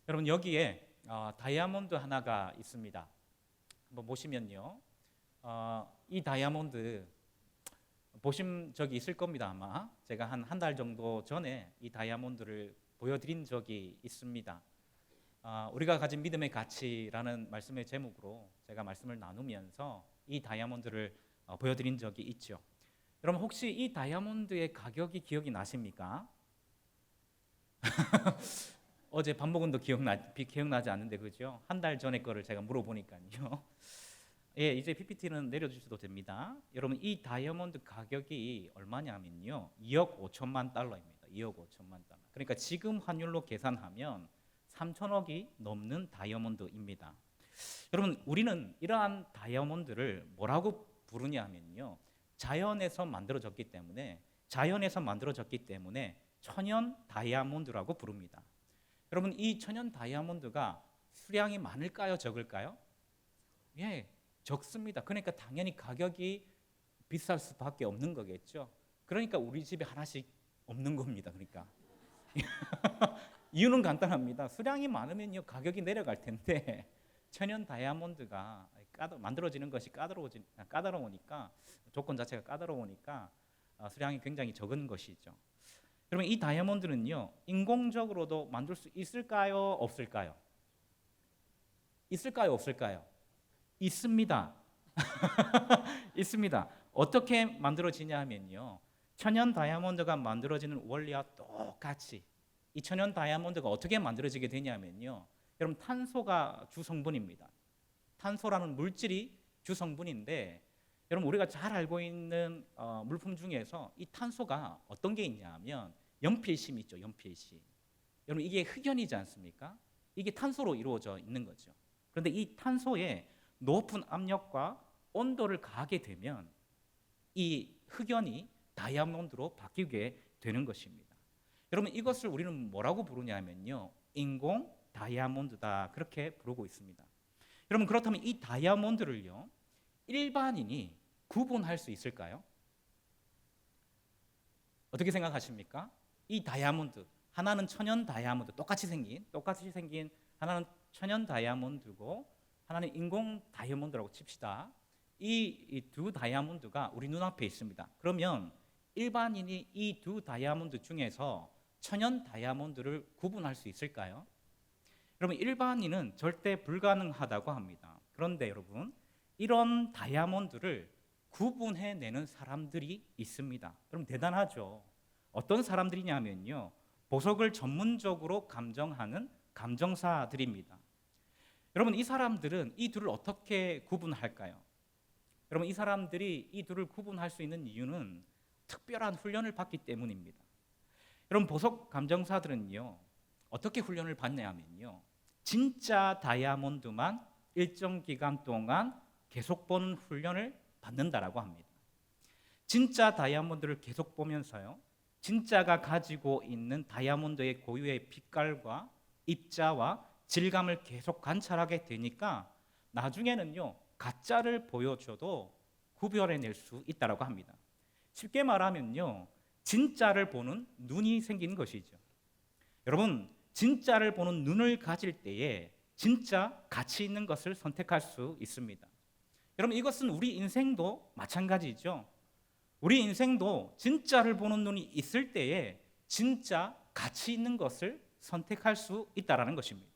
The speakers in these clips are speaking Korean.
여러분 여기에 다이아몬드 하나가 있습니다. 한번 보시면요, 이 다이아몬드 보신 적이 있을 겁니다. 아마 제가 한 달 정도 전에 이 다이아몬드를 보여드린 적이 있습니다. 우리가 가진 믿음의 가치라는 말씀의 제목으로 제가 말씀을 나누면서 이 다이아몬드를 보여드린 적이 있죠. 여러분 혹시 이 다이아몬드의 가격이 기억이 나십니까? 어제 밥 먹은 도 기억나지 않는데 그죠? 한 달 전에 거를 제가 물어보니까요. 예, 이제 PPT는 내려주셔도 됩니다. 여러분 이 다이아몬드 가격이 얼마냐면요, 2억 5천만 달러입니다. 2억 5천만 달러. 그러니까 지금 환율로 계산하면 3천억이 넘는 다이아몬드입니다. 여러분 우리는 이러한 다이아몬드를 뭐라고 부르냐 하면요, 자연에서 만들어졌기 때문에 천연 다이아몬드라고 부릅니다. 여러분 이 천연 다이아몬드가 수량이 많을까요, 적을까요? 예, 적습니다. 그러니까 당연히 가격이 비쌀 수밖에 없는 거겠죠. 그러니까 우리 집에 하나씩 없는 겁니다. 그러니까 이유는 간단합니다. 수량이 많으면요 가격이 내려갈 텐데 천연 다이아몬드가 만들어지는 것이 까다로우니까, 조건 자체가 까다로우니까 수량이 굉장히 적은 것이죠. 여러분 이 다이아몬드는요 인공적으로도 만들 수 있을까요, 없을까요? 있을까요, 없을까요? 있습니다. 있습니다. 어떻게 만들어지냐 하면요, 천연 다이아몬드가 만들어지는 원리와 똑같이 이 천연 다이아몬드가 어떻게 만들어지게 되냐면요, 여러분 탄소가 주성분입니다. 탄소라는 물질이 주성분인데, 여러분 우리가 잘 알고 있는 물품 중에서 이 탄소가 어떤 게 있냐면 연필심 있죠. 연필심. 여러분 이게 흑연이지 않습니까? 이게 탄소로 이루어져 있는 거죠. 그런데 이 탄소에 높은 압력과 온도를 가하게 되면 이 흑연이 다이아몬드로 바뀌게 되는 것입니다. 여러분 이것을 우리는 뭐라고 부르냐면요, 인공 다이아몬드다, 그렇게 부르고 있습니다. 여러분 그렇다면 이 다이아몬드를요 일반인이 구분할 수 있을까요? 어떻게 생각하십니까? 이 다이아몬드 하나는 천연 다이아몬드, 똑같이 생긴 하나는 천연 다이아몬드고 하나는 인공 다이아몬드라고 칩시다. 이 두 다이아몬드가 우리 눈앞에 있습니다. 그러면 일반인이 이 두 다이아몬드 중에서 천연 다이아몬드를 구분할 수 있을까요? 여러분 일반인은 절대 불가능하다고 합니다. 그런데 여러분 이런 다이아몬드를 구분해내는 사람들이 있습니다. 여러분 대단하죠. 어떤 사람들이냐면요, 보석을 전문적으로 감정하는 감정사들입니다. 여러분 이 사람들은 이 둘을 어떻게 구분할까요? 여러분 이 사람들이 이 둘을 구분할 수 있는 이유는 특별한 훈련을 받기 때문입니다. 여러분 보석 감정사들은요 어떻게 훈련을 받냐면요, 진짜 다이아몬드만 일정 기간 동안 계속 보는 훈련을 받는다라고 합니다. 진짜 다이아몬드를 계속 보면서요, 진짜가 가지고 있는 다이아몬드의 고유의 빛깔과 입자와 질감을 계속 관찰하게 되니까 나중에는요 가짜를 보여줘도 구별해낼 수 있다라고 합니다. 쉽게 말하면요, 진짜를 보는 눈이 생긴 것이죠. 여러분 진짜를 보는 눈을 가질 때에 진짜 가치 있는 것을 선택할 수 있습니다. 여러분 이것은 우리 인생도 마찬가지죠. 우리 인생도 진짜를 보는 눈이 있을 때에 진짜 가치 있는 것을 선택할 수 있다는 것입니다.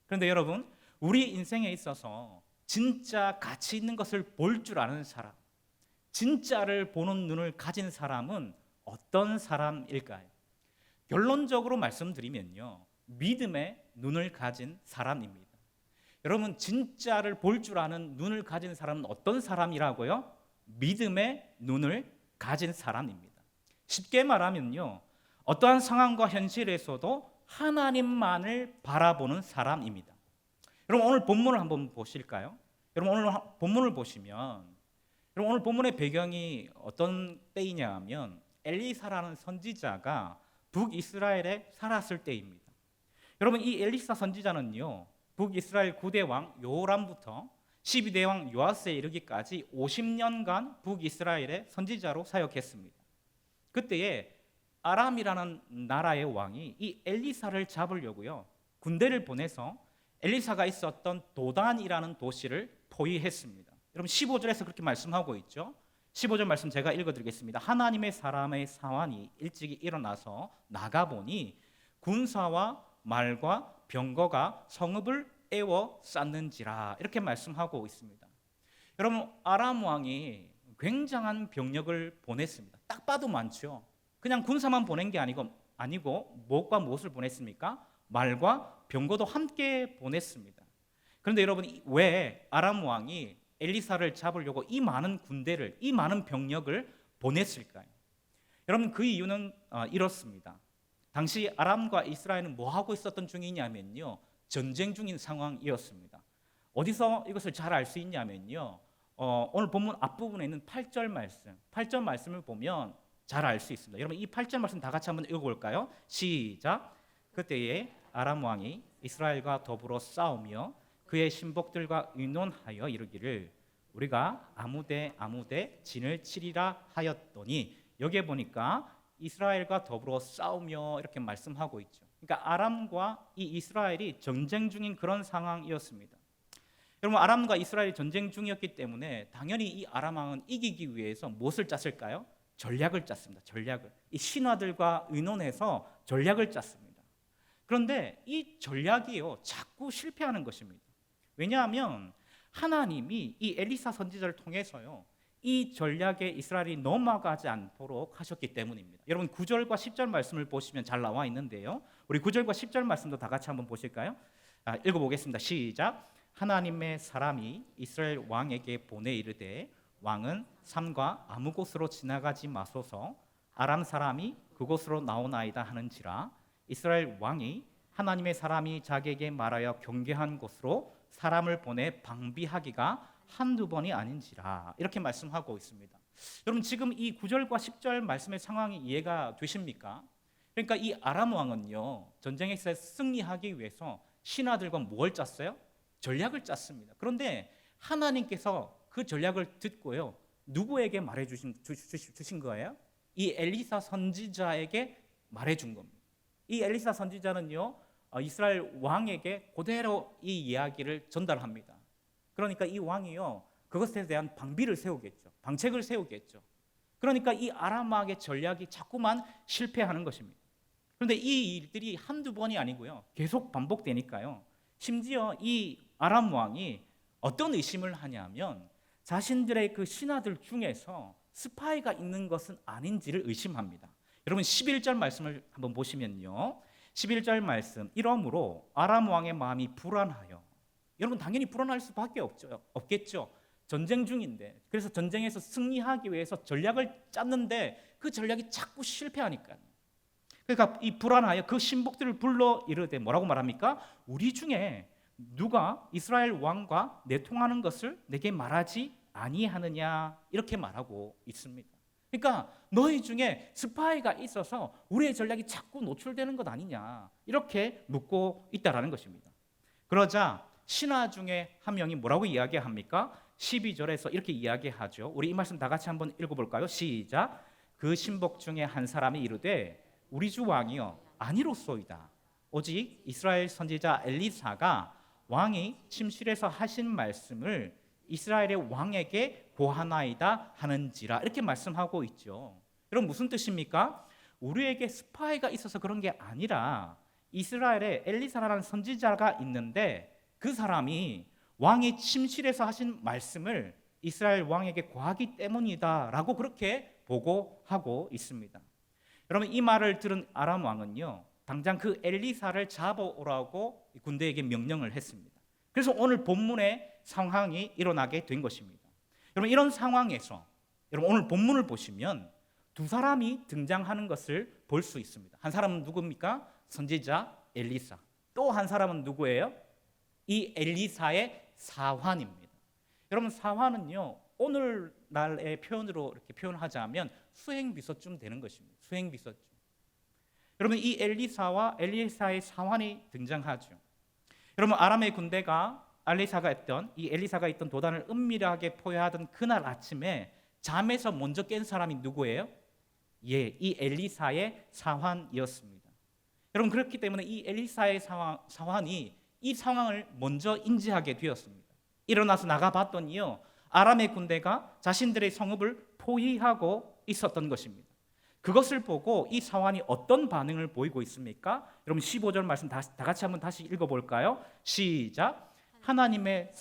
그런데 여러분 우리 인생에 있어서 진짜 가치 있는 것을 볼 줄 아는 사람, 진짜를 보는 눈을 가진 사람은 어떤 사람일까요? 결론적으로 말씀드리면요, 믿음의 눈을 가진 사람입니다. 여러분 진짜를 볼 줄 아는 눈을 가진 사람은 어떤 사람이라고요? 믿음의 눈을 가진 사람입니다. 쉽게 말하면요, 어떠한 상황과 현실에서도 하나님만을 바라보는 사람입니다. 여러분 오늘 본문을 한번 보실까요? 여러분 오늘 본문을 보시면, 여러분 오늘 본문의 배경이 어떤 때이냐 하면 엘리사라는 선지자가 북이스라엘에 살았을 때입니다. 여러분 이 엘리사 선지자는요, 북이스라엘 9대 왕 요람부터 12대 왕 요아스에 이르기까지 50년간 북이스라엘의 선지자로 사역했습니다. 그때에 아람이라는 나라의 왕이 이 엘리사를 잡으려고요 군대를 보내서 엘리사가 있었던 도단이라는 도시를 포위했습니다. 여러분 15절에서 그렇게 말씀하고 있죠. 15절 말씀 제가 읽어드리겠습니다. 하나님의 사람의 사환이 일찍이 일어나서 나가보니 군사와 말과 병거가 성읍을 에워 쌌는지라, 이렇게 말씀하고 있습니다. 여러분 아람 왕이 굉장한 병력을 보냈습니다. 딱 봐도 많죠. 그냥 군사만 보낸 게 아니고 무엇과 무엇을 보냈습니까? 말과 병거도 함께 보냈습니다. 그런데 여러분 왜 아람 왕이 엘리사를 잡으려고 이 많은 군대를, 이 많은 병력을 보냈을까요? 여러분 그 이유는 이렇습니다. 당시 아람과 이스라엘은 뭐 하고 있었던 중이냐면요, 전쟁 중인 상황이었습니다. 어디서 이것을 잘 알 수 있냐면요, 오늘 본문 앞부분에 있는 8절 말씀을 보면 잘 알 수 있습니다. 여러분 이 8절 말씀 다 같이 한번 읽어볼까요? 시작. 그때에 아람 왕이 이스라엘과 더불어 싸우며 그의 신복들과 의논하여 이르기를 우리가 아무데 진을 치리라 하였더니, 여기에 보니까 이스라엘과 더불어 싸우며 이렇게 말씀하고 있죠. 그러니까 아람과 이 이스라엘이 전쟁 중인 그런 상황이었습니다. 여러분 아람과 이스라엘이 전쟁 중이었기 때문에 당연히 이 아람 왕은 이기기 위해서 무엇을 짰을까요? 전략을 짰습니다. 전략을. 이 신하들과 의논해서 전략을 짰습니다. 그런데 이 전략이요 자꾸 실패하는 것입니다. 왜냐하면 하나님이 이 엘리사 선지자를 통해서요 이 전략에 이스라엘이 넘어가지 않도록 하셨기 때문입니다. 여러분 9절과 10절 말씀을 보시면 잘 나와 있는데요, 우리 9절과 10절 말씀도 다 같이 한번 보실까요? 읽어보겠습니다. 시작. 하나님의 사람이 이스라엘 왕에게 보내 이르되 왕은 산과 아무 곳으로 지나가지 마소서, 아람 사람이 그곳으로 나오나이다 하는지라. 이스라엘 왕이 하나님의 사람이 자기에게 말하여 경계한 곳으로 사람을 보내 방비하기가 한두 번이 아닌지라, 이렇게 말씀하고 있습니다. 여러분 지금 이 9절과 10절 말씀의 상황이 이해가 되십니까? 그러니까 이 아람 왕은요 전쟁에서 승리하기 위해서 신하들과 뭘 짰어요? 전략을 짰습니다. 그런데 하나님께서 그 전략을 듣고요 누구에게 말해 주신 거예요? 이 엘리사 선지자에게 말해 준 겁니다. 이 엘리사 선지자는요 이스라엘 왕에게 그대로 이 이야기를 전달합니다. 그러니까 이 왕이요 그것에 대한 방비를 세우겠죠. 방책을 세우겠죠. 그러니까 이 아람 왕의 전략이 자꾸만 실패하는 것입니다. 그런데 이 일들이 한두 번이 아니고요 계속 반복되니까요, 심지어 이 아람 왕이 어떤 의심을 하냐면 자신들의 그 신하들 중에서 스파이가 있는 것은 아닌지를 의심합니다. 여러분 11절 말씀을 한번 보시면요, 11절 말씀, 이러므로 아람 왕의 마음이 불안하여, 여러분 당연히 불안할 수밖에 없겠죠. 전쟁 중인데, 그래서 전쟁에서 승리하기 위해서 전략을 짰는데 그 전략이 자꾸 실패하니까요. 그러니까 이 불안하여 그 신복들을 불러 이르되 뭐라고 말합니까? 우리 중에 누가 이스라엘 왕과 내통하는 것을 내게 말하지 아니하느냐, 이렇게 말하고 있습니다. 그러니까 너희 중에 스파이가 있어서 우리의 전략이 자꾸 노출되는 것 아니냐, 이렇게 묻고 있다라는 것입니다. 그러자 신하 중에 한 명이 뭐라고 이야기합니까? 12절에서 이렇게 이야기하죠. 우리 이 말씀 다 같이 한번 읽어볼까요? 시작. 그 신복 중에 한 사람이 이르되 우리 주 왕이여 아니로소이다. 오직 이스라엘 선지자 엘리사가 왕이 침실에서 하신 말씀을 이스라엘의 왕에게 고하나이다 하는지라, 이렇게 말씀하고 있죠. 여러분 무슨 뜻입니까? 우리에게 스파이가 있어서 그런 게 아니라 이스라엘에 엘리사라는 선지자가 있는데 그 사람이 왕이 침실에서 하신 말씀을 이스라엘 왕에게 고하기 때문이다라고 그렇게 보고하고 있습니다. 여러분 이 말을 들은 아람 왕은요 당장 그 엘리사를 잡아오라고 군대에게 명령을 했습니다. 그래서 오늘 본문의 상황이 일어나게 된 것입니다. 여러분 이런 상황에서 여러분 오늘 본문을 보시면 두 사람이 등장하는 것을 볼 수 있습니다. 한 사람은 누굽니까? 선지자 엘리사. 또 한 사람은 누구예요? 이 엘리사의 사환입니다. 여러분 사환은요 오늘날의 표현으로 이렇게 표현하자면 수행비서쯤 되는 것입니다. 수행비서쯤. 여러분 이 엘리사와 엘리사의 사환이 등장하죠. 여러분 아람의 군대가 이 엘리사가 있던 도단을 은밀하게 포위하던 그날 아침에 잠에서 먼저 깬 사람이 누구예요? 이 엘리사의 사환이었습니다. 여러분 그렇기 때문에 이 엘리사의 상황이 이 상황을 먼저 인지하게 되었습니다. 일어나서 나가봤더니요, 아람의 군대가 자신들의 성읍을 포위하고 있었던 것입니다. 그것을 보고 이 사환이 어떤 반응을 보이고 있습니까? 여러분 15절 말씀 다 같이 한번 다시 읽어볼까요? 시작. 하나님의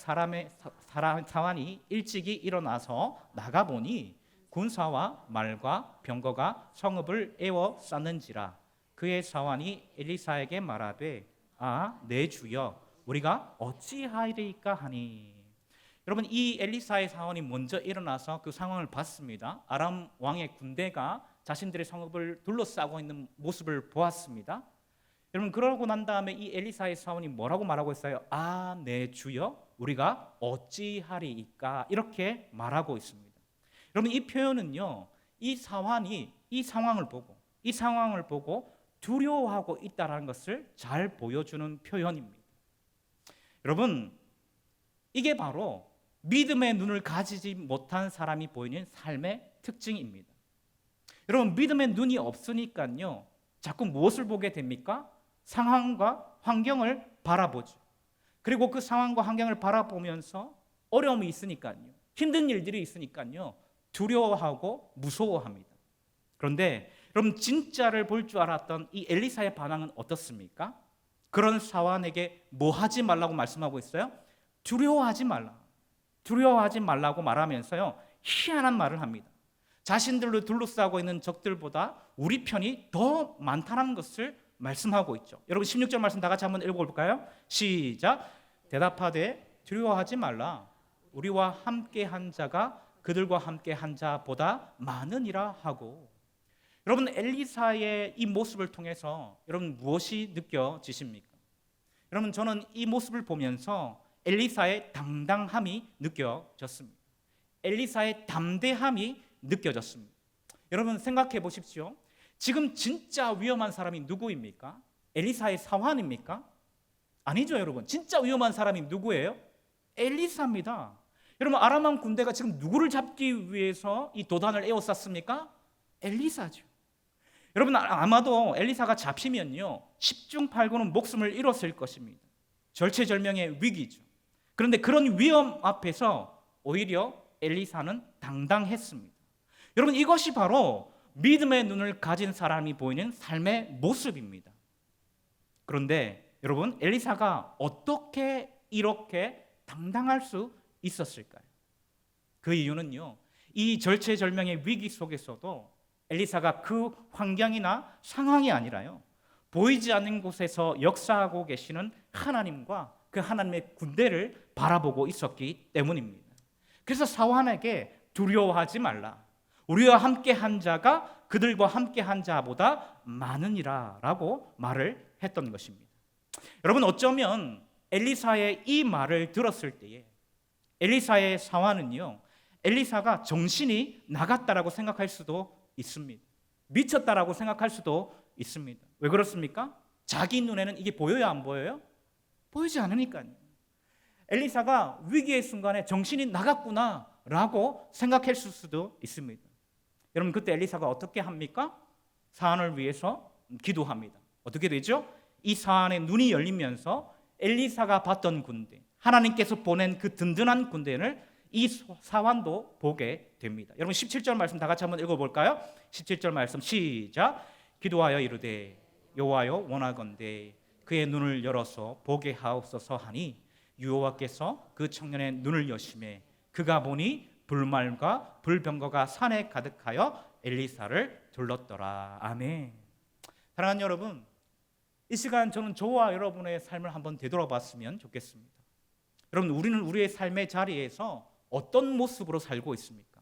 사환이 일찍이 일어나서 나가보니 군사와 말과 병거가 성읍을 에워쌌는지라. 그의 사환이 엘리사에게 말하되 내 주여 우리가 어찌하리까 하니. 여러분 이 엘리사의 사환이 먼저 일어나서 그 상황을 봤습니다. 아람 왕의 군대가 자신들의 성읍을 둘러싸고 있는 모습을 보았습니다. 여러분 그러고 난 다음에 이 엘리사의 사환이 뭐라고 말하고 있어요? 내 주여 우리가 어찌하리이까, 이렇게 말하고 있습니다. 여러분 이 표현은요, 이 사환이 이 상황을 보고 두려워하고 있다는 것을 잘 보여주는 표현입니다. 여러분 이게 바로 믿음의 눈을 가지지 못한 사람이 보이는 삶의 특징입니다. 여러분 믿음의 눈이 없으니까요, 자꾸 무엇을 보게 됩니까? 상황과 환경을 바라보죠. 그리고 그 상황과 환경을 바라보면서 어려움이 있으니까요, 힘든 일들이 있으니까요, 두려워하고 무서워합니다. 그런데 여러분 진짜를 볼 줄 알았던 이 엘리사의 반응은 어떻습니까? 그런 사환에게 뭐 하지 말라고 말씀하고 있어요? 두려워하지 말라고 말하면서요, 희한한 말을 합니다. 자신들로 둘러싸고 있는 적들보다 우리 편이 더 많다는 것을 말씀하고 있죠. 여러분 16절 말씀 다 같이 한번 읽어볼까요? 시작. 대답하되 두려워하지 말라. 우리와 함께한 자가 그들과 함께한 자보다 많으니라 하고. 여러분 엘리사의 이 모습을 통해서 여러분 무엇이 느껴지십니까? 여러분 저는 이 모습을 보면서 엘리사의 당당함이 느껴졌습니다. 엘리사의 담대함이 느껴졌습니다. 여러분 생각해 보십시오. 지금 진짜 위험한 사람이 누구입니까? 엘리사의 사환입니까? 아니죠, 여러분. 진짜 위험한 사람이 누구예요? 엘리사입니다. 여러분 아람 군대가 지금 누구를 잡기 위해서 이 도단을 에워쌌습니까? 엘리사죠. 여러분 아마도 엘리사가 잡히면요, 10중 8구는 목숨을 잃었을 것입니다. 절체절명의 위기죠. 그런데 그런 위험 앞에서 오히려 엘리사는 당당했습니다. 여러분 이것이 바로 믿음의 눈을 가진 사람이 보이는 삶의 모습입니다. 그런데 여러분 엘리사가 어떻게 이렇게 당당할 수 있었을까요? 그 이유는요, 이 절체절명의 위기 속에서도 엘리사가 그 환경이나 상황이 아니라요, 보이지 않는 곳에서 역사하고 계시는 하나님과 그 하나님의 군대를 바라보고 있었기 때문입니다. 그래서 사환에게 두려워하지 말라. 우리와 함께한 자가 그들과 함께한 자보다 많으니라 라고 말을 했던 것입니다. 여러분 어쩌면 엘리사의 이 말을 들었을 때에 엘리사의 사환은요, 엘리사가 정신이 나갔다라고 생각할 수도 있습니다. 미쳤다라고 생각할 수도 있습니다. 왜 그렇습니까? 자기 눈에는 이게 보여요, 안 보여요? 보이지 않으니까요. 엘리사가 위기의 순간에 정신이 나갔구나라고 생각했을 수도 있습니다. 여러분 그때 엘리사가 어떻게 합니까? 사안을 위해서 기도합니다. 어떻게 되죠? 이 사안의 눈이 열리면서 엘리사가 봤던 군대, 하나님께서 보낸 그 든든한 군대를 이 사환도 보게 됩니다. 여러분 17절 말씀 다 같이 한번 읽어볼까요? 17절 말씀 시작. 기도하여 이르되 여호와여 원하건대 그의 눈을 열어서 보게 하옵소서 하니 여호와께서 그 청년의 눈을 여심해 그가 보니 불말과 불병거가 산에 가득하여 엘리사를 둘렀더라. 아멘. 사랑하는 여러분, 이 시간 저는 저와 여러분의 삶을 한번 되돌아봤으면 좋겠습니다. 여러분 우리는 우리의 삶의 자리에서 어떤 모습으로 살고 있습니까?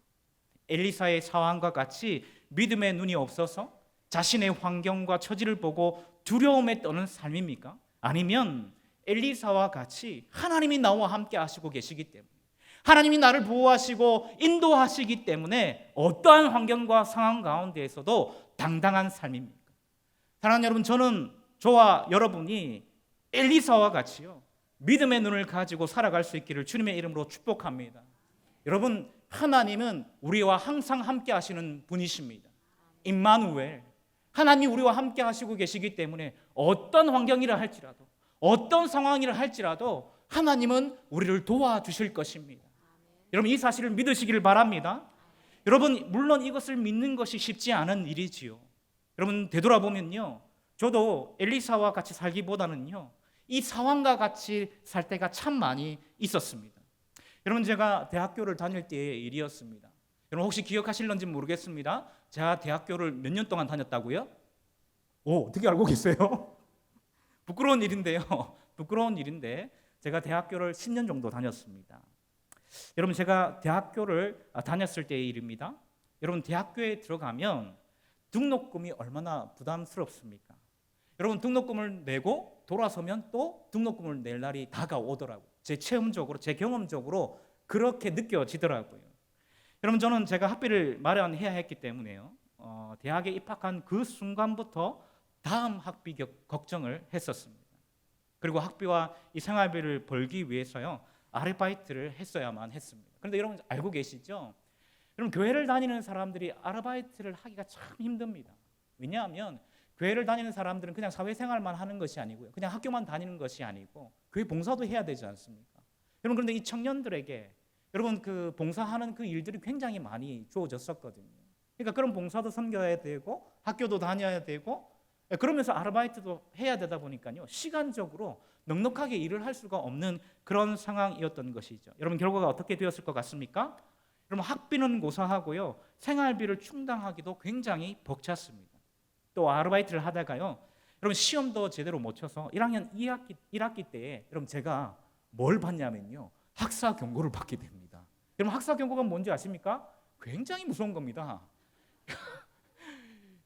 엘리사의 상황과 같이 믿음의 눈이 없어서 자신의 환경과 처지를 보고 두려움에 떠는 삶입니까? 아니면 엘리사와 같이 하나님이 나와 함께 하시고 계시기 때문에, 하나님이 나를 보호하시고 인도하시기 때문에 어떠한 환경과 상황 가운데에서도 당당한 삶입니까? 사랑하는 여러분, 저와 여러분이 엘리사와 같이요 믿음의 눈을 가지고 살아갈 수 있기를 주님의 이름으로 축복합니다. 여러분 하나님은 우리와 항상 함께 하시는 분이십니다. 임마누엘, 하나님이 우리와 함께 하시고 계시기 때문에 어떤 환경이라 할지라도, 어떤 상황이라 할지라도 하나님은 우리를 도와주실 것입니다. 여러분, 이 사실을 믿으시기를 바랍니다. 여러분, 물론 이것을 믿는 것이 쉽지 않은 일이지요. 여러분, 되돌아보면요, 저도 엘리사와 같이 살기보다는요, 이 상황과 같이 살 때가 참 많이 있었습니다. 여러분, 제가 대학교를 다닐 때의 일이었습니다. 여러분, 혹시 기억하실런지 모르겠습니다. 제가 대학교를 몇 년 동안 다녔다고요? 어떻게 알고 계세요? 부끄러운 일인데요. 부끄러운 일인데 제가 대학교를 10년 정도 다녔습니다. 여러분, 제가 대학교를 다녔을 때의 일입니다. 여러분, 대학교에 들어가면 등록금이 얼마나 부담스럽습니까? 여러분, 등록금을 내고 돌아서면 또 등록금을 낼 날이 다가오더라고요. 제 체험적으로, 제 경험적으로 그렇게 느껴지더라고요. 여러분, 저는 제가 학비를 마련해야 했기 때문에요, 대학에 입학한 그 순간부터 다음 학비 걱정을 했었습니다. 그리고 학비와 이 생활비를 벌기 위해서요, 아르바이트를 했어야만 했습니다. 그런데 여러분, 알고 계시죠? 여러분, 교회를 다니는 사람들이 아르바이트를 하기가 참 힘듭니다. 왜냐하면 교회를 다니는 사람들은 그냥 사회생활만 하는 것이 아니고요, 그냥 학교만 다니는 것이 아니고 교회 봉사도 해야 되지 않습니까? 여러분, 그런데 이 청년들에게 여러분, 그 봉사하는 그 일들이 굉장히 많이 주어졌었거든요. 그러니까 그런 봉사도 섬겨야 되고 학교도 다녀야 되고 그러면서 아르바이트도 해야 되다 보니까요, 시간적으로 넉넉하게 일을 할 수가 없는 그런 상황이었던 것이죠. 여러분, 결과가 어떻게 되었을 것 같습니까? 여러분, 학비는 고사하고요, 생활비를 충당하기도 굉장히 벅찼습니다. 또 아르바이트를 하다가요, 여러분, 시험도 제대로 못 쳐서 1학년 1학기 때에 여러분, 제가 뭘 받냐면요, 학사 경고를 받게 됩니다. 여러분, 학사 경고가 뭔지 아십니까? 굉장히 무서운 겁니다.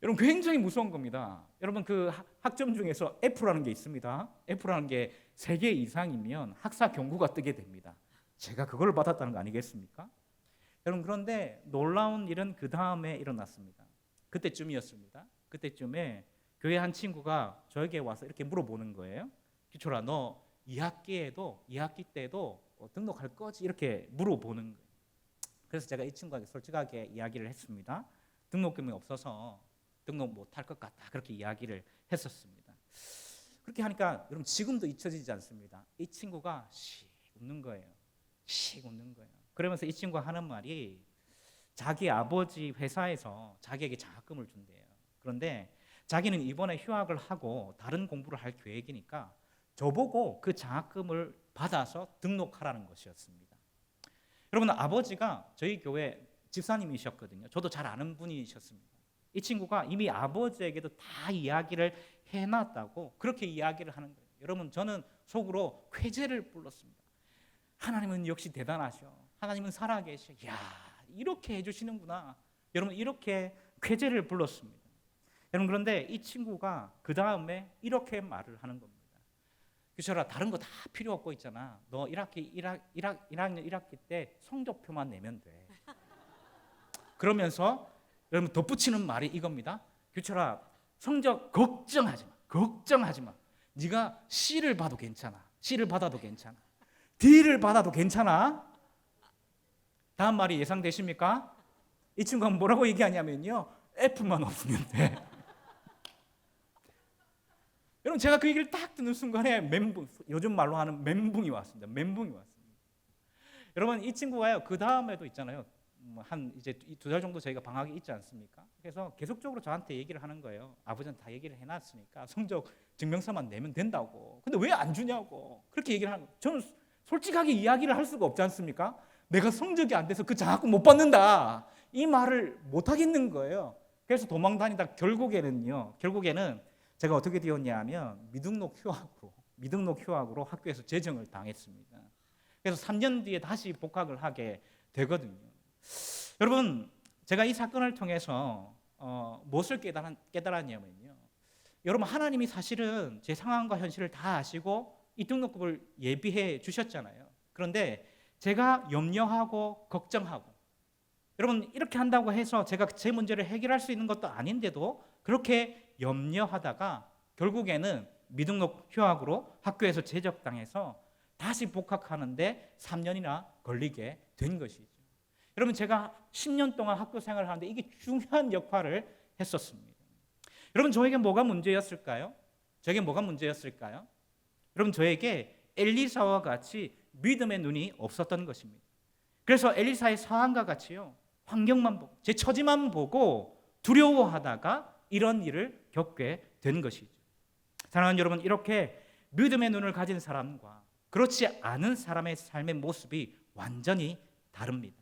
여러분, 굉장히 무서운 겁니다. 여러분, 그 학점 중에서 F라는 게 있습니다. F라는 게 3개 이상이면 학사 경고가 뜨게 됩니다. 제가 그걸 받았다는 거 아니겠습니까? 여러분, 그런데 놀라운 일은 그 다음에 일어났습니다. 그때쯤이었습니다. 그때쯤에 교회 한 친구가 저에게 와서 이렇게 물어보는 거예요. 기철아, 너 2학기 때도 등록할 거지? 이렇게 물어보는 거예요. 그래서 제가 이 친구에게 솔직하게 이야기를 했습니다. 등록금이 없어서 등록 못할 것 같다, 그렇게 이야기를 했었습니다. 그렇게 하니까 여러분, 지금도 잊혀지지 않습니다. 이 친구가 씩 웃는 거예요. 씩 웃는 거예요. 그러면서 이 친구가 하는 말이 자기 아버지 회사에서 자기에게 장학금을 준대요. 그런데 자기는 이번에 휴학을 하고 다른 공부를 할 계획이니까 저보고 그 장학금을 받아서 등록하라는 것이었습니다. 여러분, 아버지가 저희 교회 집사님이셨거든요. 저도 잘 아는 분이셨습니다. 이 친구가 이미 아버지에게도 다 이야기를 해놨다고 그렇게 이야기를 하는 거예요. 여러분, 저는 속으로 쾌재를 불렀습니다. 하나님은 역시 대단하셔. 하나님은 살아계셔. 이야, 이렇게 해주시는구나. 여러분, 이렇게 쾌재를 불렀습니다. 여러분, 그런데 이 친구가 그 다음에 이렇게 말을 하는 겁니다. 규철아, 다른 거 다 필요 없고 있잖아. 너 1학년 1학기 때 성적표만 내면 돼. 그러면서 여러분, 덧붙이는 말이 이겁니다. 규철아, 성적 걱정하지 마. 걱정하지 마. 네가 C를 봐도 괜찮아. C를 받아도 괜찮아. D를 받아도 괜찮아. 다음 말이 예상되십니까? 이 친구가 뭐라고 얘기하냐면요, F만 없으면 돼. 여러분, 제가 그 얘기를 딱 듣는 순간에 멘붕, 요즘 말로 하는 멘붕이 왔습니다. 멘붕이 왔습니다. 여러분, 이 친구가요, 그 다음에도 있잖아요, 한 이제 2달 정도 저희가 방학이 있지 않습니까? 그래서 계속적으로 저한테 얘기를 하는 거예요. 아버지는 다 얘기를 해놨으니까 성적 증명서만 내면 된다고. 근데 왜 안 주냐고 그렇게 얘기를 하는 거예요. 저는 솔직하게 이야기를 할 수가 없지 않습니까? 내가 성적이 안 돼서 그 장학금 못 받는다, 이 말을 못 하겠는 거예요. 그래서 도망 다니다 결국에는 제가 어떻게 되었냐 하면 미등록 휴학으로 학교에서 제정을 당했습니다. 그래서 3년 뒤에 다시 복학을 하게 되거든요. 여러분, 제가 이 사건을 통해서 무엇을 깨달았냐면요, 여러분, 하나님이 사실은 제 상황과 현실을 다 아시고 이 등록금을 예비해 주셨잖아요. 그런데 제가 염려하고 걱정하고, 여러분, 이렇게 한다고 해서 제가 제 문제를 해결할 수 있는 것도 아닌데도 그렇게 염려하다가 결국에는 미등록 휴학으로 학교에서 제적당해서 다시 복학하는데 3년이나 걸리게 된 것이죠. 여러분, 제가 10년 동안 학교 생활을 하는데 이게 중요한 역할을 했었습니다. 여러분 저에게 뭐가 문제였을까요? 저에게 뭐가 문제였을까요? 여러분 저에게 엘리사와 같이 믿음의 눈이 없었던 것입니다. 그래서 엘리사의 상황과 같이요, 환경만 보고 제 처지만 보고 두려워하다가 이런 일을 겪게 된 것이죠. 사랑하는 여러분, 이렇게 믿음의 눈을 가진 사람과 그렇지 않은 사람의 삶의 모습이 완전히 다릅니다.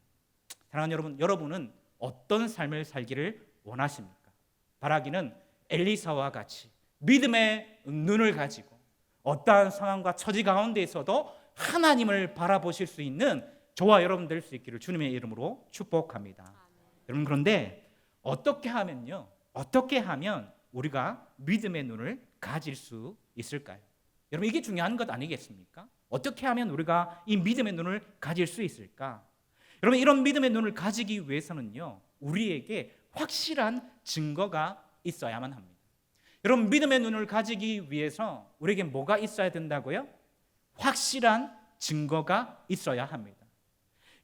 사랑하는 여러분, 여러분은 어떤 삶을 살기를 원하십니까? 바라기는 엘리사와 같이 믿음의 눈을 가지고 어떠한 상황과 처지 가운데에서도 하나님을 바라보실 수 있는 저와 여러분 될 수 있기를 주님의 이름으로 축복합니다. 여러분, 그런데 어떻게 하면 우리가 믿음의 눈을 가질 수 있을까요? 여러분, 이게 중요한 것 아니겠습니까? 어떻게 하면 우리가 이 믿음의 눈을 가질 수 있을까? 여러분, 이런 믿음의 눈을 가지기 위해서는요, 우리에게 확실한 증거가 있어야만 합니다. 여러분, 믿음의 눈을 가지기 위해서 우리에게 뭐가 있어야 된다고요? 확실한 증거가 있어야 합니다.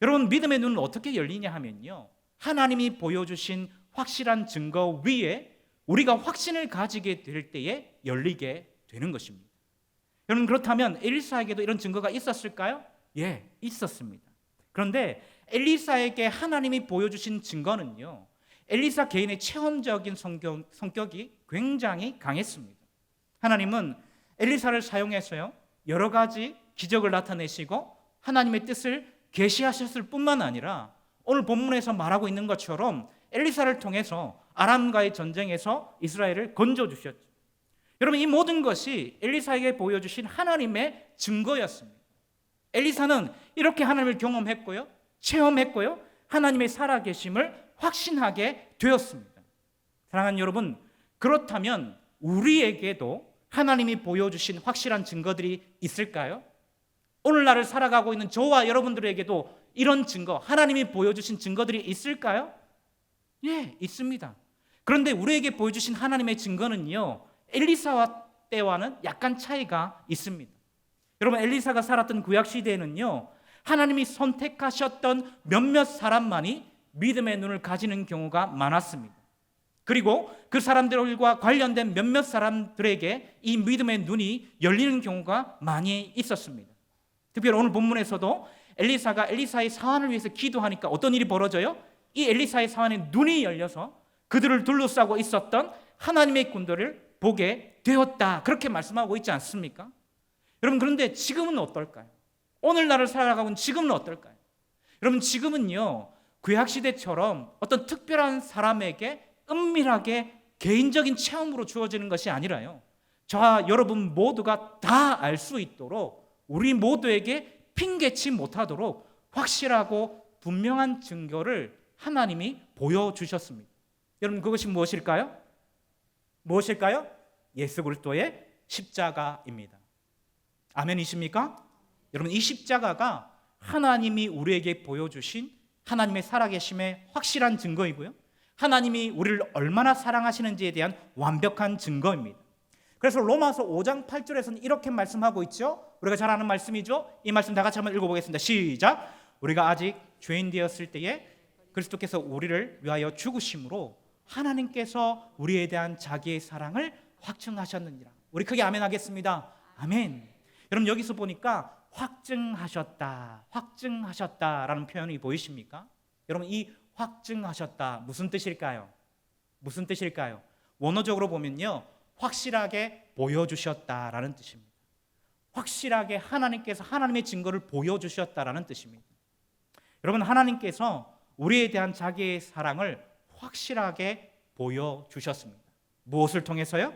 여러분, 믿음의 눈은 어떻게 열리냐 하면요, 하나님이 보여주신 확실한 증거 위에 우리가 확신을 가지게 될 때에 열리게 되는 것입니다. 여러분, 그렇다면 엘리사에게도 이런 증거가 있었을까요? 예, 있었습니다. 그런데 엘리사에게 하나님이 보여주신 증거는요, 엘리사 개인의 체험적인 성격이 굉장히 강했습니다. 하나님은 엘리사를 사용해서요, 여러 가지 기적을 나타내시고 하나님의 뜻을 계시하셨을 뿐만 아니라 오늘 본문에서 말하고 있는 것처럼 엘리사를 통해서 아람과의 전쟁에서 이스라엘을 건져주셨죠. 여러분, 이 모든 것이 엘리사에게 보여주신 하나님의 증거였습니다. 엘리사는 이렇게 하나님을 경험했고요, 체험했고요, 하나님의 살아계심을 확신하게 되었습니다. 사랑하는 여러분, 그렇다면 우리에게도 하나님이 보여주신 확실한 증거들이 있을까요? 오늘날을 살아가고 있는 저와 여러분들에게도 이런 증거, 하나님이 보여주신 증거들이 있을까요? 예, 있습니다. 그런데 우리에게 보여주신 하나님의 증거는요, 엘리사와 때와는 약간 차이가 있습니다. 여러분, 엘리사가 살았던 구약 시대에는요, 하나님이 선택하셨던 몇몇 사람만이 믿음의 눈을 가지는 경우가 많았습니다. 그리고 그 사람들과 관련된 몇몇 사람들에게 이 믿음의 눈이 열리는 경우가 많이 있었습니다. 특별히 오늘 본문에서도 엘리사가 엘리사의 사환을 위해서 기도하니까 어떤 일이 벌어져요? 이 엘리사의 사환의 눈이 열려서 그들을 둘러싸고 있었던 하나님의 군대를 보게 되었다, 그렇게 말씀하고 있지 않습니까? 여러분, 그런데 지금은 어떨까요? 오늘날을 살아가고 있는 지금은 어떨까요? 여러분, 지금은요, 구약시대처럼 어떤 특별한 사람에게 은밀하게 개인적인 체험으로 주어지는 것이 아니라요, 저와 여러분 모두가 다 알 수 있도록 우리 모두에게 핑계치 못하도록 확실하고 분명한 증거를 하나님이 보여주셨습니다. 여러분, 그것이 무엇일까요? 무엇일까요? 예수 그리스도의 십자가입니다. 아멘이십니까? 여러분, 이 십자가가 하나님이 우리에게 보여주신 하나님의 살아계심의 확실한 증거이고요, 하나님이 우리를 얼마나 사랑하시는지에 대한 완벽한 증거입니다. 그래서 로마서 5장 8절에서는 이렇게 말씀하고 있죠. 우리가 잘 아는 말씀이죠. 이 말씀 다 같이 한번 읽어보겠습니다. 시작. 우리가 아직 죄인 되었을 때에 그리스도께서 우리를 위하여 죽으심으로 하나님께서 우리에 대한 자기의 사랑을 확증하셨느니라. 우리 크게 아멘 하겠습니다. 아멘. 여러분, 여기서 보니까 확증하셨다라는 표현이 보이십니까? 여러분, 이 확증하셨다 무슨 뜻일까요? 무슨 뜻일까요? 원어적으로 보면요, 확실하게 보여주셨다라는 뜻입니다. 확실하게 하나님께서 하나님의 증거를 보여주셨다라는 뜻입니다. 여러분, 하나님께서 우리에 대한 자기의 사랑을 확실하게 보여주셨습니다. 무엇을 통해서요?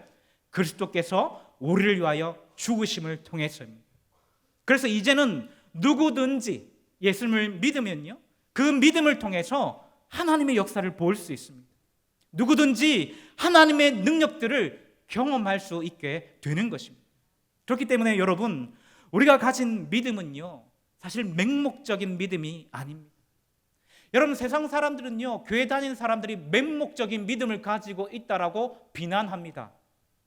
그리스도께서 우리를 위하여 죽으심을 통해서입니다. 그래서 이제는 누구든지 예수님을 믿으면요, 그 믿음을 통해서 하나님의 역사를 볼 수 있습니다. 누구든지 하나님의 능력들을 경험할 수 있게 되는 것입니다. 그렇기 때문에 여러분, 우리가 가진 믿음은요, 사실 맹목적인 믿음이 아닙니다. 여러분, 세상 사람들은요, 교회 다니는 사람들이 맹목적인 믿음을 가지고 있다라고 비난합니다.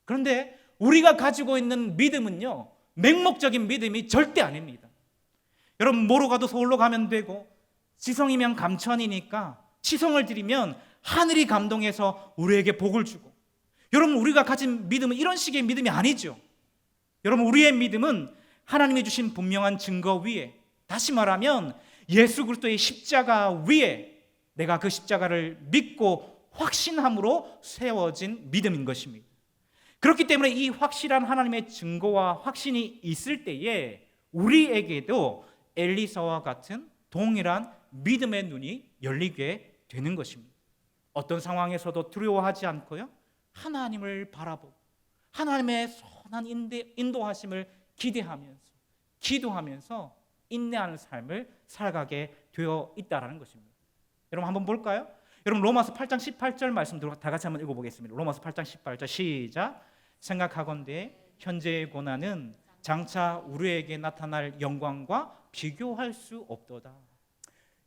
그런데 우리가 가지고 있는 믿음은요, 맹목적인 믿음이 절대 아닙니다. 여러분, 뭐로 가도 서울로 가면 되고, 지성이면 감천이니까 지성을 드리면 하늘이 감동해서 우리에게 복을 주고, 여러분, 우리가 가진 믿음은 이런 식의 믿음이 아니죠. 여러분, 우리의 믿음은 하나님이 주신 분명한 증거 위에, 다시 말하면 예수 그리스도의 십자가 위에 내가 그 십자가를 믿고 확신함으로 세워진 믿음인 것입니다. 그렇기 때문에 이 확실한 하나님의 증거와 확신이 있을 때에 우리에게도 엘리사와 같은 동일한 믿음의 눈이 열리게 되는 것입니다. 어떤 상황에서도 두려워하지 않고요, 하나님을 바라보고 하나님의 선한 인도하심을 기대하면서 기도하면서 인내하는 삶을 살아가게 되어 있다는 것입니다. 여러분, 한번 볼까요? 여러분, 로마서 8장 18절 말씀 다 같이 한번 읽어보겠습니다. 로마서 8장 18절 시작. 생각하건대 현재의 고난은 장차 우리에게 나타날 영광과 비교할 수 없도다.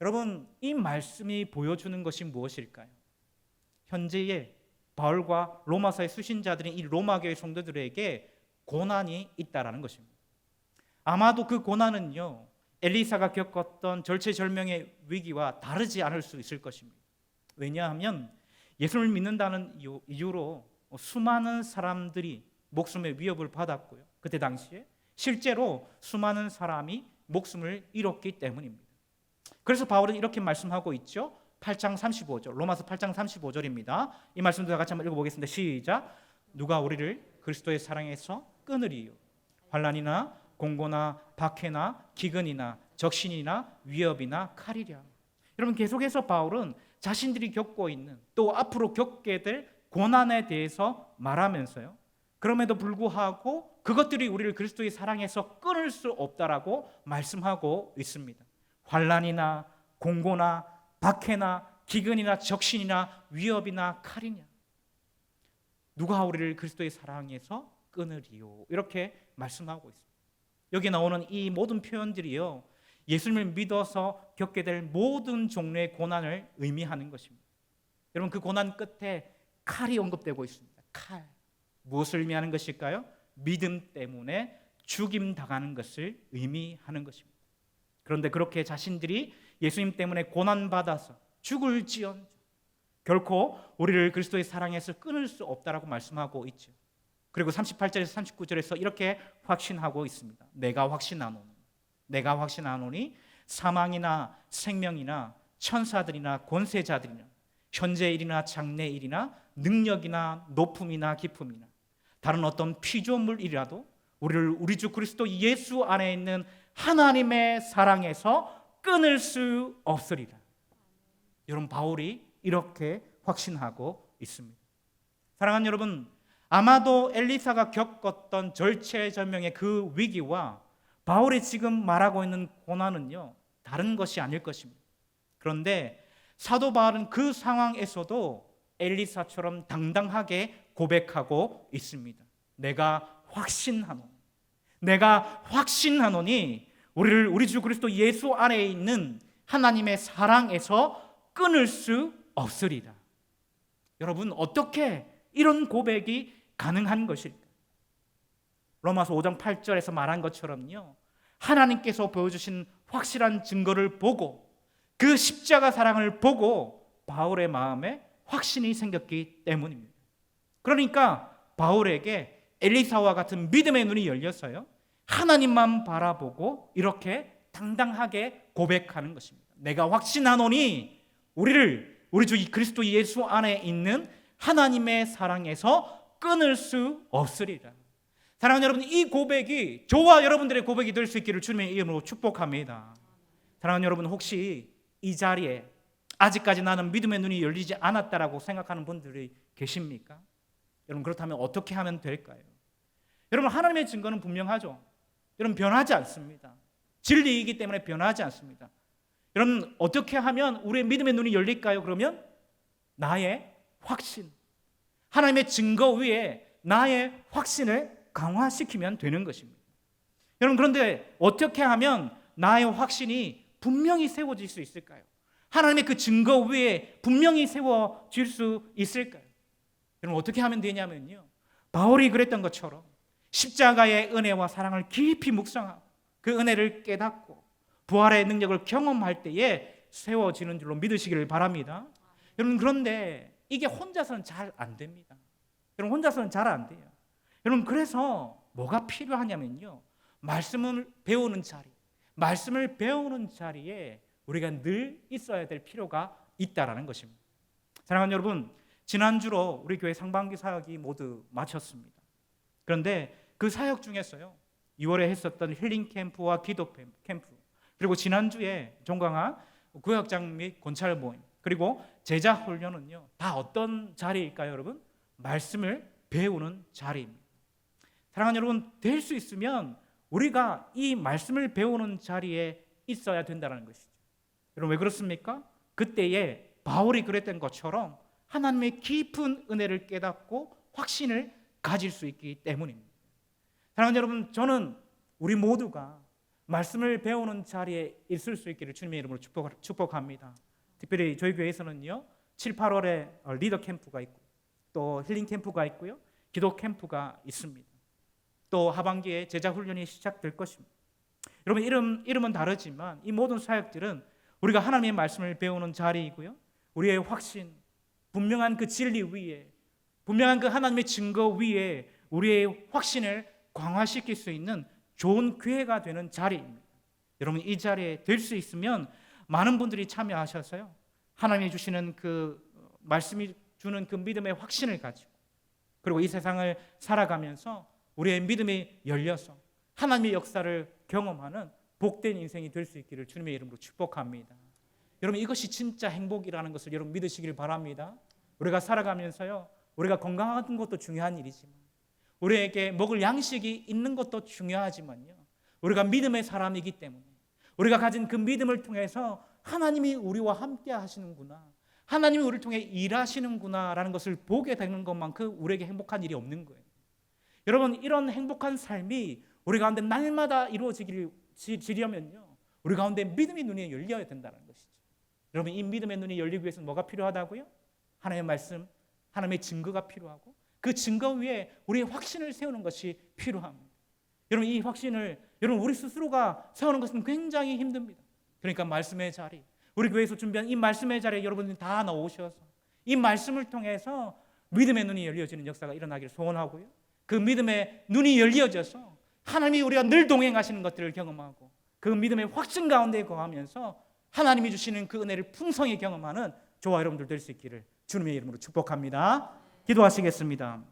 여러분, 이 말씀이 보여주는 것이 무엇일까요? 현재의 바울과 로마서의 수신자들인 이 로마교회 성도들에게 고난이 있다라는 것입니다. 아마도 그 고난은요, 엘리사가 겪었던 절체절명의 위기와 다르지 않을 수 있을 것입니다. 왜냐하면 예수를 믿는다는 이유로 수많은 사람들이 목숨의 위협을 받았고요, 그때 당시에 실제로 수많은 사람이 목숨을 잃었기 때문입니다. 그래서 바울은 이렇게 말씀하고 있죠. 8장 35절, 로마서 8장 35절입니다. 이 말씀도 같이 한번 읽어보겠습니다. 시작. 누가 우리를 그리스도의 사랑에서 끊으리요? 환난이나 공고나 박해나 기근이나 적신이나 위협이나 칼이랴. 여러분, 계속해서 바울은 자신들이 겪고 있는 또 앞으로 겪게 될 고난에 대해서 말하면서요, 그럼에도 불구하고 그것들이 우리를 그리스도의 사랑에서 끊을 수 없다라고 말씀하고 있습니다. 환난이나 공고나 박해나 기근이나 적신이나 위협이나 칼이냐, 누가 우리를 그리스도의 사랑에서 끊으리요? 이렇게 말씀하고 있습니다. 여기 나오는 이 모든 표현들이요, 예수님을 믿어서 겪게 될 모든 종류의 고난을 의미하는 것입니다. 여러분, 그 고난 끝에 칼이 언급되고 있습니다. 칼. 무엇을 의미하는 것일까요? 믿음 때문에 죽임 당하는 것을 의미하는 것입니다. 그런데 그렇게 자신들이 예수님 때문에 고난받아서 죽을지언정 결코 우리를 그리스도의 사랑에서 끊을 수 없다라고 말씀하고 있죠. 그리고 38절에서 39절에서 이렇게 확신하고 있습니다. 내가 확신하노니 사망이나 생명이나 천사들이나 권세자들이나 현재일이나 장래일이나 능력이나 높음이나 깊음이나 다른 어떤 피조물이라도 우리를 우리 주 그리스도 예수 안에 있는 하나님의 사랑에서 끊을 수 없으리라. 여러분, 바울이 이렇게 확신하고 있습니다. 사랑하는 여러분, 아마도 엘리사가 겪었던 절체절명의 그 위기와 바울이 지금 말하고 있는 고난은요, 다른 것이 아닐 것입니다. 그런데 사도 바울은 그 상황에서도 엘리사처럼 당당하게 고백하고 있습니다. 내가 확신하노니 우리를 우리 주 그리스도 예수 안에 있는 하나님의 사랑에서 끊을 수 없으리라. 여러분, 어떻게 이런 고백이 가능한 것일까? 로마서 5장 8절에서 말한 것처럼요, 하나님께서 보여주신 확실한 증거를 보고 그 십자가 사랑을 보고 바울의 마음에 확신이 생겼기 때문입니다. 그러니까 바울에게 엘리사와 같은 믿음의 눈이 열려서요, 하나님만 바라보고 이렇게 당당하게 고백하는 것입니다. 내가 확신하노니 우리를 우리 주 그리스도 예수 안에 있는 하나님의 사랑에서 끊을 수 없으리라. 사랑하는 여러분, 이 고백이 저와 여러분들의 고백이 될 수 있기를 주님의 이름으로 축복합니다. 사랑하는 여러분, 혹시 이 자리에 아직까지 나는 믿음의 눈이 열리지 않았다라고 생각하는 분들이 계십니까? 여러분, 그렇다면 어떻게 하면 될까요? 여러분, 하나님의 증거는 분명하죠. 여러분, 변하지 않습니다. 진리이기 때문에 변하지 않습니다. 여러분, 어떻게 하면 우리의 믿음의 눈이 열릴까요? 그러면 나의 확신, 하나님의 증거 위에 나의 확신을 강화시키면 되는 것입니다. 여러분, 그런데 어떻게 하면 나의 확신이 분명히 세워질 수 있을까요? 하나님의 그 증거 위에 분명히 세워질 수 있을까요? 여러분, 어떻게 하면 되냐면요, 바울이 그랬던 것처럼 십자가의 은혜와 사랑을 깊이 묵상하고 그 은혜를 깨닫고 부활의 능력을 경험할 때에 세워지는 줄로 믿으시기를 바랍니다. 여러분, 그런데 이게 혼자서는 잘 안 됩니다. 여러분 혼자서는 잘 안 돼요. 여러분 그래서 뭐가 필요하냐면요, 말씀을 배우는 자리, 말씀을 배우는 자리에 우리가 늘 있어야 될 필요가 있다라는 것입니다. 사랑하는 여러분, 지난주로 우리 교회 상반기 사역이 모두 마쳤습니다. 그런데 그 사역 중에서요, 2월에 했었던 힐링 캠프와 기도 캠프, 그리고 지난주에 종강한 구역장 및 권찰 모임, 그리고 제자 훈련은요, 다 어떤 자리일까요, 여러분? 말씀을 배우는 자리입니다. 사랑하는 여러분, 될 수 있으면 우리가 이 말씀을 배우는 자리에 있어야 된다는 것이죠. 여러분 왜 그렇습니까? 그때에 바울이 그랬던 것처럼 하나님의 깊은 은혜를 깨닫고 확신을 가질 수 있기 때문입니다. 사랑하는 여러분, 저는 우리 모두가 말씀을 배우는 자리에 있을 수 있기를 주님의 이름으로 축복합니다. 특별히 저희 교회에서는요, 7, 8월에 리더 캠프가 있고 또 힐링 캠프가 있고요, 기도 캠프가 있습니다. 또 하반기에 제자 훈련이 시작될 것입니다. 여러분 이름은 다르지만 이 모든 사역들은 우리가 하나님의 말씀을 배우는 자리이고요, 우리의 확신, 분명한 그 진리 위에, 분명한 그 하나님의 증거 위에 우리의 확신을 강화시킬 수 있는 좋은 기회가 되는 자리입니다. 여러분 이 자리에 될 수 있으면 많은 분들이 참여하셔서요, 하나님이 주시는 그 말씀이 주는 그 믿음의 확신을 가지고, 그리고 이 세상을 살아가면서 우리의 믿음이 열려서 하나님의 역사를 경험하는 복된 인생이 될 수 있기를 주님의 이름으로 축복합니다. 여러분 이것이 진짜 행복이라는 것을 여러분 믿으시길 바랍니다. 우리가 살아가면서요, 우리가 건강한 것도 중요한 일이지만, 우리에게 먹을 양식이 있는 것도 중요하지만요, 우리가 믿음의 사람이기 때문에 우리가 가진 그 믿음을 통해서 하나님이 우리와 함께 하시는구나, 하나님이 우리를 통해 일하시는구나 라는 것을 보게 되는 것만큼 우리에게 행복한 일이 없는 거예요. 여러분 이런 행복한 삶이 우리 가운데 날마다 이루어지려면요, 우리 가운데 믿음의 눈이 열려야 된다는 것이죠. 여러분 이 믿음의 눈이 열리기 위해서는 뭐가 필요하다고요? 하나님의 말씀, 하나님의 증거가 필요하고, 그 증거 위에 우리의 확신을 세우는 것이 필요합니다. 여러분 이 확신을 여러분 우리 스스로가 세우는 것은 굉장히 힘듭니다. 그러니까 말씀의 자리, 우리 교회에서 준비한 이 말씀의 자리에 여러분들이 다 나오셔서 이 말씀을 통해서 믿음의 눈이 열려지는 역사가 일어나기를 소원하고요, 그 믿음의 눈이 열려져서 하나님이 우리가 늘 동행하시는 것들을 경험하고 그 믿음의 확신 가운데 거하면서 하나님이 주시는 그 은혜를 풍성히 경험하는 저와 여러분들 될 수 있기를 주님의 이름으로 축복합니다. 기도하시겠습니다.